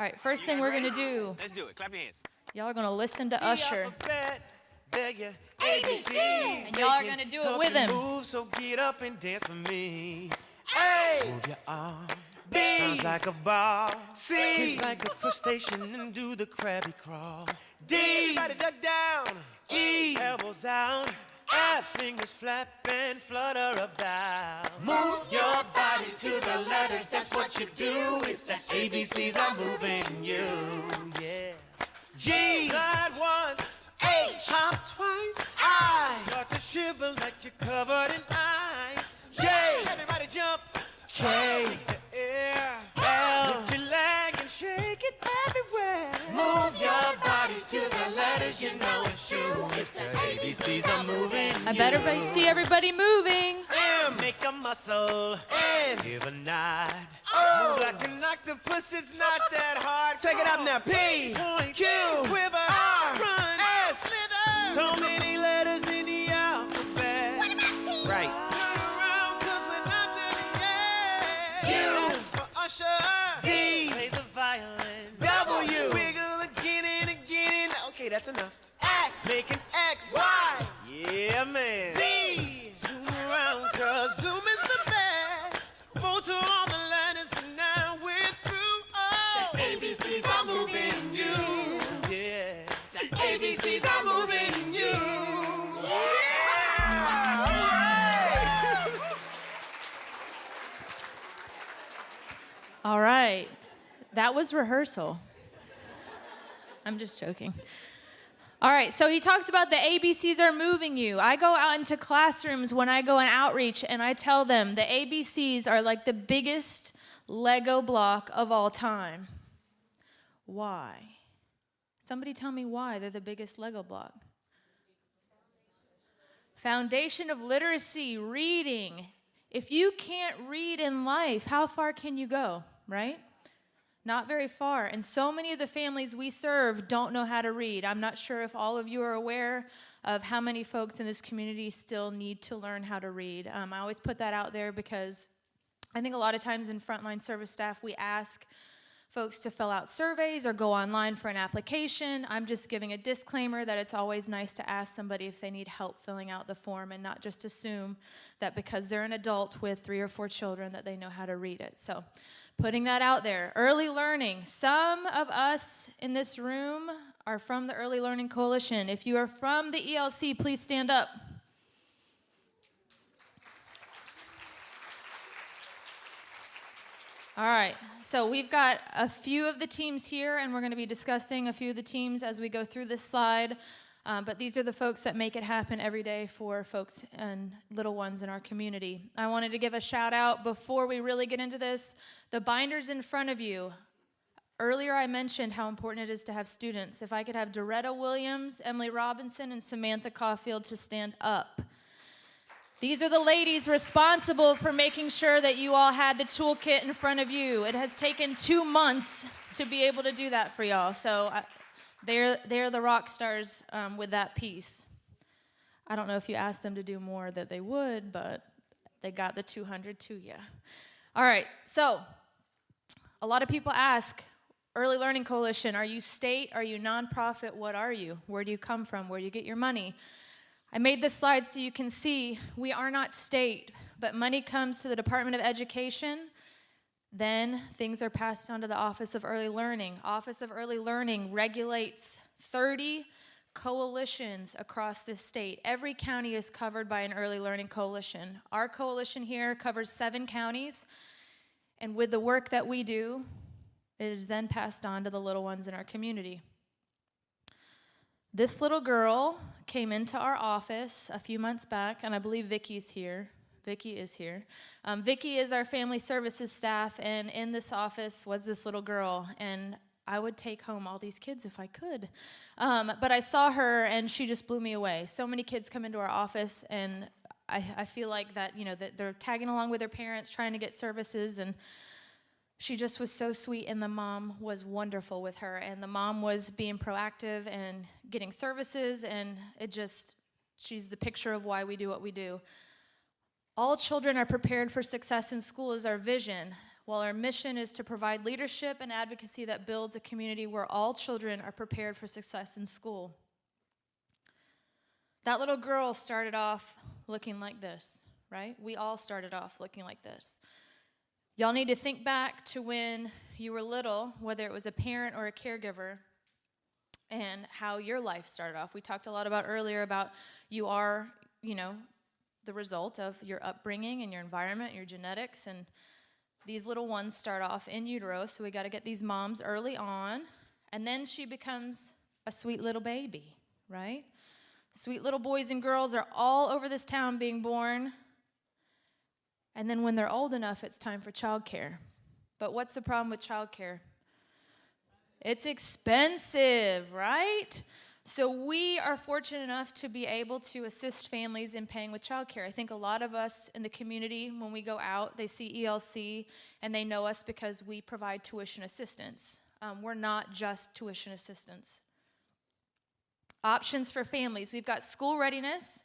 All right, first thing we're going to do. Let's do it. Clap your hands. Y'all are going to listen to Usher. ABC. And y'all are going to do it with him. Move, so get up and dance for me. A. Move your arm. B. Sounds like a ball. C. Kick like a crustacean and do the crabby crawl. D. Body duck down. E. Elbows out. F. Fingers flap and flutter about. Move your body to the letters. That's what you do. It's the ABCs. I'm moving you. Yeah. G. Glide once. H. Hop twice. I. Start to shiver like you're covered in ice. J. Everybody jump. K. The air. L. Lift your leg and shake it everywhere. Move your body to the letters. You know it's true. It's the ABCs. I'm moving. I bet everybody see everybody moving. M. Make a muscle and give a nod. O. Move like an octopus. It's not that hard. Take it up now. P. Point. Q. Quiver. R. Run. S. So many letters in the alphabet. What about T? Right. Turn around, 'cause we're not done yet. U. For Usher. V. Play the violin. W. Wiggle again and again. Okay, that's enough. X. Make an X. Y. Yeah, man. Z. Zoom around, 'cause zoom is the best. Motor on the letters, and now we're through. Oh. The ABCs are moving you. Yeah. The ABCs are moving you. All right. That was rehearsal. I'm just joking. All right, so he talks about the ABCs are moving you. I go out into classrooms when I go in outreach and I tell them the ABCs are like the biggest Lego block of all time. Why? Somebody tell me why they're the biggest Lego block. Foundation of literacy, reading. If you can't read in life, how far can you go, right? Not very far. And so many of the families we serve don't know how to read. I'm not sure if all of you are aware of how many folks in this community still need to learn how to read. I always put that out there because I think a lot of times in frontline service staff, we ask folks to fill out surveys or go online for an application. I'm just giving a disclaimer that it's always nice to ask somebody if they need help filling out the form and not just assume that because they're an adult with 3 or 4 children that they know how to read it. So putting that out there. Early learning. Some of us in this room are from the Early Learning Coalition. If you are from the ELC, please stand up. All right, so we've got a few of the teams here, and we're going to be discussing a few of the teams as we go through this slide. But these are the folks that make it happen every day for folks and little ones in our community. I wanted to give a shout out before we really get into this. The binders in front of you. Earlier I mentioned how important it is to have students. If I could have Doretta Williams, Emily Robinson, and Samantha Caulfield to stand up. These are the ladies responsible for making sure that you all had the toolkit in front of you. It has taken 2 months to be able to do that for y'all. So they're the rock stars with that piece. I don't know if you asked them to do more that they would, but they got the 200 to you. All right, so a lot of people ask, Early Learning Coalition, are you state? Are you nonprofit? What are you? Where do you come from? Where do you get your money? I made this slide so you can see we are not state, but money comes to the Department of Education. Then things are passed on to the Office of Early Learning. Office of Early Learning regulates 30 coalitions across this state. Every county is covered by an Early Learning Coalition. Our coalition here covers 7 counties, and with the work that we do, it is then passed on to the little ones in our community. This little girl came into our office a few months back, and I believe Vicky's here. Vicky is here. Vicky is our family services staff, and in this office was this little girl, and I would take home all these kids if I could. But I saw her, and she just blew me away. So many kids come into our office, and I feel like that, you know, that they're tagging along with their parents, trying to get services, and she just was so sweet, and the mom was wonderful with her, and the mom was being proactive and getting services, and she's the picture of why we do what we do. All children are prepared for success in school is our vision. while our mission is to provide leadership and advocacy that builds a community where all children are prepared for success in school. That little girl started off looking like this, right? We all started off looking like this. Y'all need to think back to when you were little, whether it was a parent or a caregiver, and how your life started off. We talked a lot about earlier about you are, the result of your upbringing and your environment, your genetics, and these little ones start off in utero, so we got to get these moms early on, and then she becomes a sweet little baby, right? Sweet little boys and girls are all over this town being born, and then when they're old enough, it's time for childcare. But what's the problem with childcare? It's expensive, right? So we are fortunate enough to be able to assist families in paying with childcare. I think a lot of us in the community, when we go out, they see ELC, and they know us because we provide tuition assistance. We're not just tuition assistance. Options for families. We've got school readiness.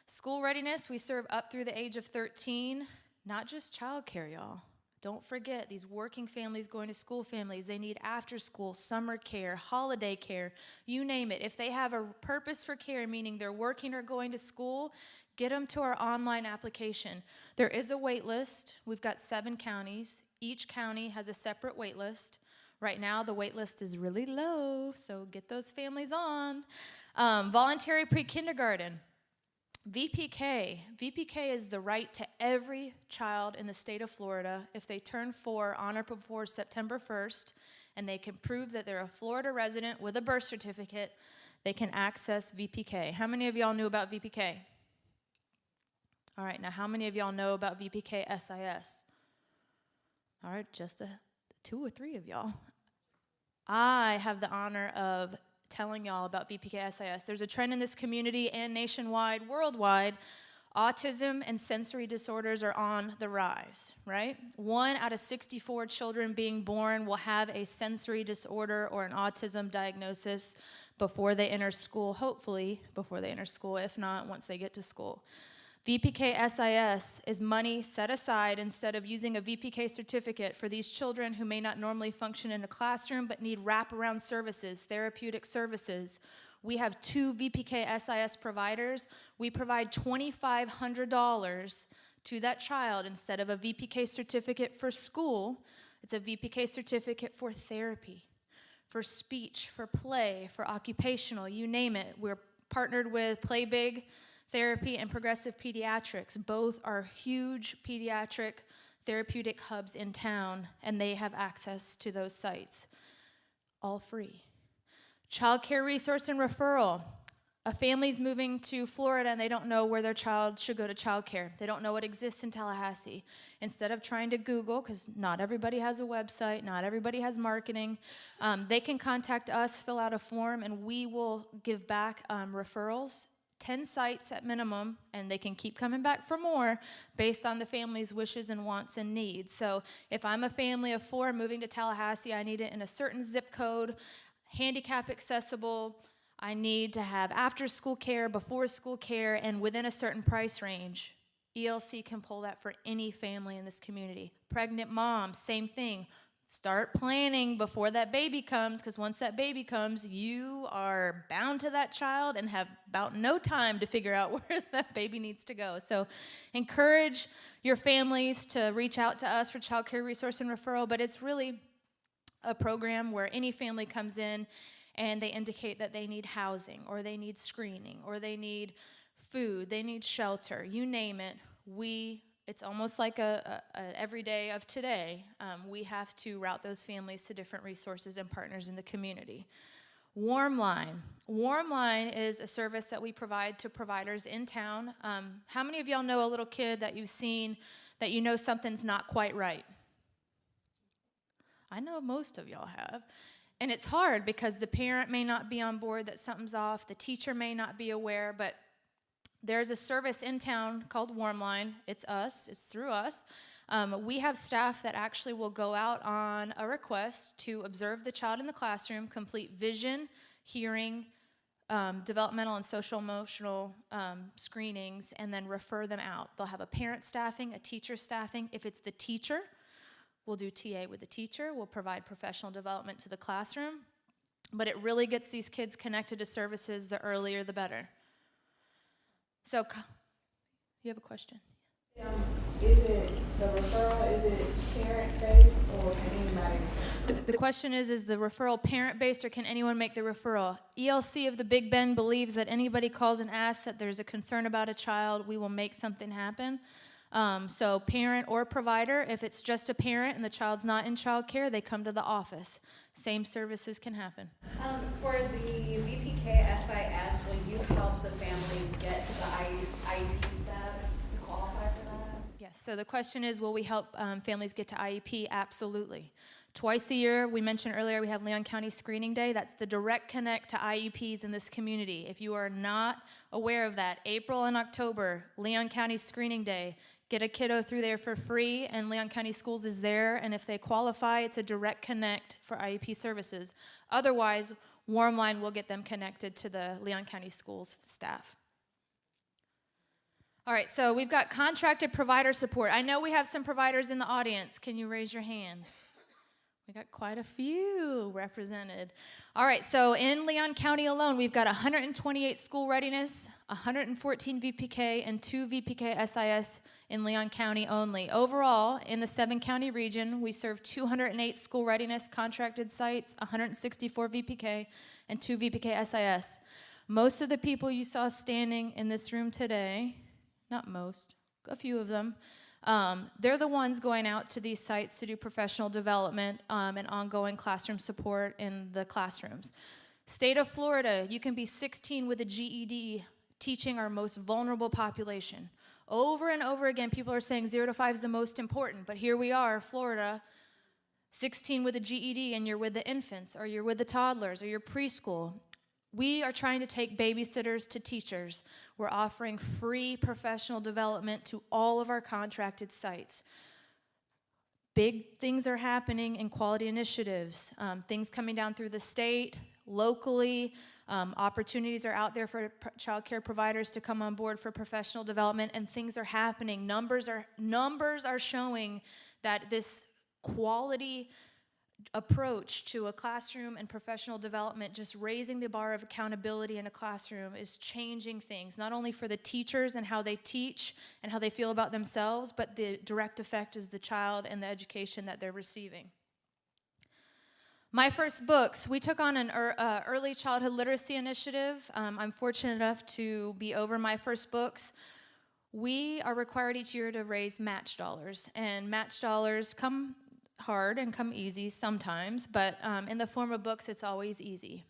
School readiness, we serve up through the age of 13. Not just childcare, y'all. Don't forget, these working families, going to school families, they need after school, summer care, holiday care, you name it. If they have a purpose for care, meaning they're working or going to school, get them to our online application. There is a wait list. We've got 7 counties. Each county has a separate wait list. Right now, the wait list is really low, so get those families on. Voluntary pre-kindergarten. VPK. VPK is the right to every child in the state of Florida. If they turn 4 on or before September 1st, and they can prove that they're a Florida resident with a birth certificate, they can access VPK. How many of y'all knew about VPK? All right, now how many of y'all know about VPK SIS? All right, just 2 or 3 of y'all. I have the honor of telling y'all about VPK SIS. There's a trend in this community and nationwide, worldwide. Autism and sensory disorders are on the rise, right? 1 out of 64 children being born will have a sensory disorder or an autism diagnosis before they enter school, hopefully before they enter school, if not, once they get to school. VPK SIS is money set aside instead of using a VPK certificate for these children who may not normally function in a classroom but need wraparound services, therapeutic services. We have 2 VPK SIS providers. We provide $2,500 to that child instead of a VPK certificate for school. It's a VPK certificate for therapy, for speech, for play, for occupational, you name it. We're partnered with Play Big Therapy and Progressive Pediatrics. Both are huge pediatric therapeutic hubs in town, and they have access to those sites, all free. Child care resource and referral. A family's moving to Florida and they don't know where their child should go to child care. They don't know what exists in Tallahassee. Instead of trying to Google, because not everybody has a website, not everybody has marketing, they can contact us, fill out a form, and we will give back referrals. 10 sites at minimum, and they can keep coming back for more based on the family's wishes and wants and needs. So if I'm a family of 4 moving to Tallahassee, I need it in a certain zip code, handicap accessible, I need to have after school care, before school care, and within a certain price range. ELC can pull that for any family in this community. Pregnant moms, same thing. Start planning before that baby comes, because once that baby comes, you are bound to that child and have about no time to figure out where that baby needs to go. So encourage your families to reach out to us for child care resource and referral, but it's really a program where any family comes in and they indicate that they need housing, or they need screening, or they need food, they need shelter, you name it. It's almost like an everyday of today. We have to route those families to different resources and partners in the community. Warm Line. Warm Line is a service that we provide to providers in town. How many of y'all know a little kid that you've seen that you know something's not quite right? I know most of y'all have. And it's hard because the parent may not be on board that something's off, the teacher may not be aware, but there's a service in town called Warm Line. It's us. It's through us. We have staff that actually will go out on a request to observe the child in the classroom, complete vision, hearing, developmental and social emotional screenings, and then refer them out. They'll have a parent staffing, a teacher staffing. If it's the teacher, We'll do TA with the teacher. We'll provide professional development to the classroom. But it really gets these kids connected to services, the earlier the better. So, you have a question? Is it the referral, is it parent-based, or can anybody? The question is the referral parent-based, or can anyone make the referral? ELC of the Big Bend believes that anybody calls and asks that there's a concern about a child, we will make something happen. So parent or provider, if it's just a parent and the child's not in child care, they come to the office. Same services can happen. For the VPK SIS, will you help the families get to the IEP step to qualify for that? Yes, so the question is, will we help families get to IEP? Absolutely. Twice a year, we mentioned earlier, we have Leon County Screening Day. That's the direct connect to IEPs in this community. If you are not aware of that, April and October, Leon County Screening Day. Get a kiddo through there for free, and Leon County Schools is there, and if they qualify, it's a direct connect for IEP services. Otherwise, Warmline will get them connected to the Leon County Schools staff. All right, so we've got contracted provider support. I know we have some providers in the audience. Can you raise your hand? We got quite a few represented. All right, so in Leon County alone, we've got 128 school readiness, 114 VPK, and 2 VPK SIS in Leon County only. Overall, in the 7-county region, we serve 208 school readiness contracted sites, 164 VPK, and 2 VPK SIS. Most of the people you saw standing in this room today, not most, a few of them, they're the ones going out to these sites to do professional development and ongoing classroom support in the classrooms. State of Florida, you can be 16 with a GED teaching our most vulnerable population. Over and over again, people are saying 0 to 5 is the most important, but here we are, Florida, 16 with a GED, and you're with the infants, or you're with the toddlers, or you're preschool. We are trying to take babysitters to teachers. We're offering free professional development to all of our contracted sites. Big things are happening in quality initiatives, things coming down through the state, locally, opportunities are out there for child care providers to come on board for professional development, and things are happening. Numbers are showing that this quality approach to a classroom and professional development, just raising the bar of accountability in a classroom, is changing things, not only for the teachers and how they teach and how they feel about themselves, but the direct effect is the child and the education that they're receiving. My First Books, we took on an early childhood literacy initiative. I'm fortunate enough to be over My First Books. We are required each year to raise match dollars, and match dollars come hard and come easy sometimes, but in the form of books, it's always easy.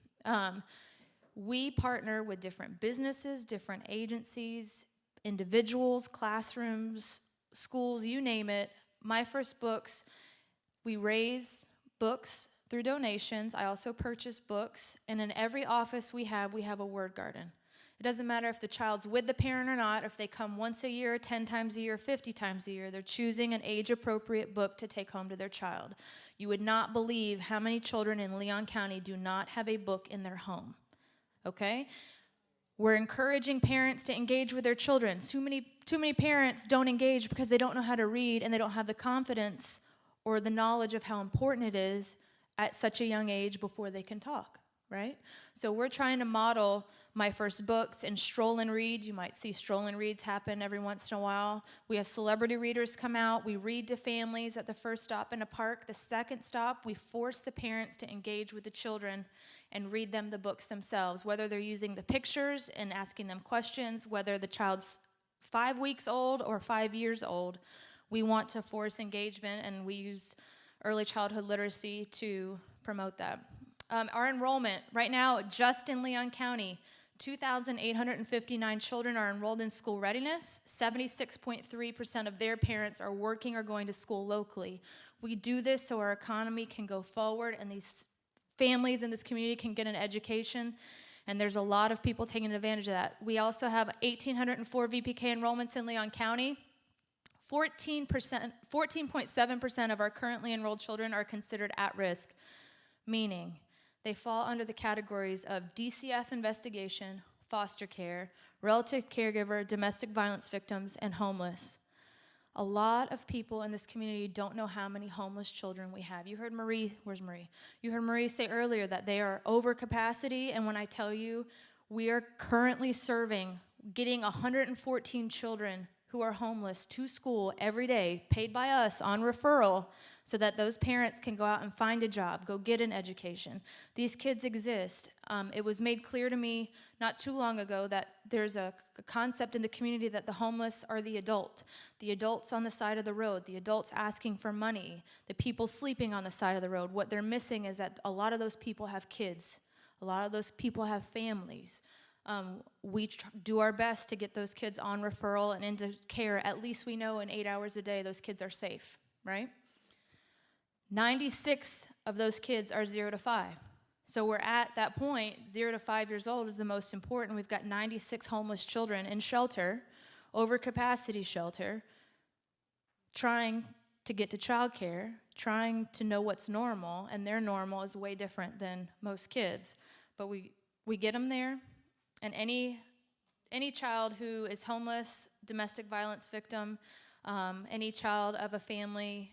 We partner with different businesses, different agencies, individuals, classrooms, schools, you name it. My First Books, we raise books through donations. I also purchase books, and in every office we have a word garden. It doesn't matter if the child's with the parent or not, if they come once a year, 10 times a year, 50 times a year, they're choosing an age-appropriate book to take home to their child. You would not believe how many children in Leon County do not have a book in their home, okay? We're encouraging parents to engage with their children. Too many parents don't engage because they don't know how to read and they don't have the confidence or the knowledge of how important it is at such a young age before they can talk, right? So we're trying to model My First Books and Stroll and Read. You might see Stroll and Reads happen every once in a while. We have celebrity readers come out. We read to families at the first stop in a park. The second stop, we force the parents to engage with the children and read them the books themselves, whether they're using the pictures and asking them questions, whether the child's 5 weeks old or 5 years old. We want to force engagement, and we use early childhood literacy to promote that. Our enrollment, right now, just in Leon County, 2,859 children are enrolled in school readiness. 76.3% of their parents are working or going to school locally. We do this so our economy can go forward and these families in this community can get an education, and there's a lot of people taking advantage of that. We also have 1,804 VPK enrollments in Leon County. 14.7% of our currently enrolled children are considered at risk, meaning they fall under the categories of DCF investigation, foster care, relative caregiver, domestic violence victims, and homeless. A lot of people in this community don't know how many homeless children we have. You heard Marie, where's Marie? You heard Marie say earlier that they are over capacity, and when I tell you, we are currently getting 114 children who are homeless to school every day, paid by us on referral, so that those parents can go out and find a job, go get an education. These kids exist. It was made clear to me not too long ago that there's a concept in the community that the homeless are the adults on the side of the road, the adults asking for money, the people sleeping on the side of the road. What they're missing is that a lot of those people have kids. A lot of those people have families. We do our best to get those kids on referral and into care. At least we know in 8 hours a day those kids are safe, right? 96 of those kids are 0 to 5. So we're at that point, 0 to 5 years old is the most important. We've got 96 homeless children in shelter, overcapacity shelter, trying to get to childcare, trying to know what's normal, and their normal is way different than most kids. But we get them there, and any child who is homeless, domestic violence victim, any child of a family,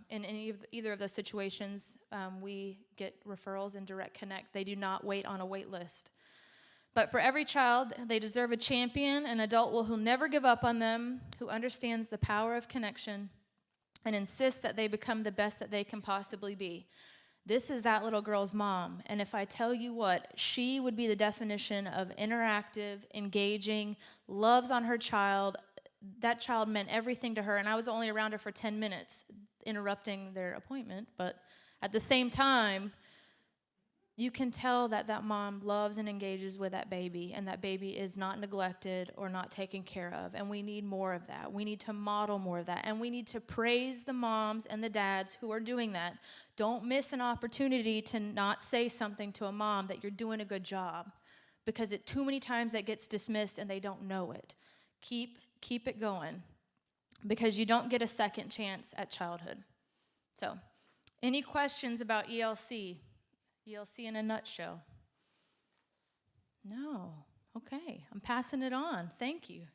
in either of those situations, we get referrals and direct connect. They do not wait on a wait list. But for every child, they deserve a champion, an adult who'll never give up on them, who understands the power of connection and insists that they become the best that they can possibly be. This is that little girl's mom, and if I tell you what, she would be the definition of interactive, engaging, loves on her child. That child meant everything to her, and I was only around her for 10 minutes, interrupting their appointment, but at the same time, you can tell that that mom loves and engages with that baby, and that baby is not neglected or not taken care of, and we need more of that. We need to model more of that, and we need to praise the moms and the dads who are doing that. Don't miss an opportunity to not say something to a mom that you're doing a good job, because too many times that gets dismissed and they don't know it. Keep it going, because you don't get a second chance at childhood. So, any questions about ELC? ELC in a nutshell? No. Okay, I'm passing it on. Thank you.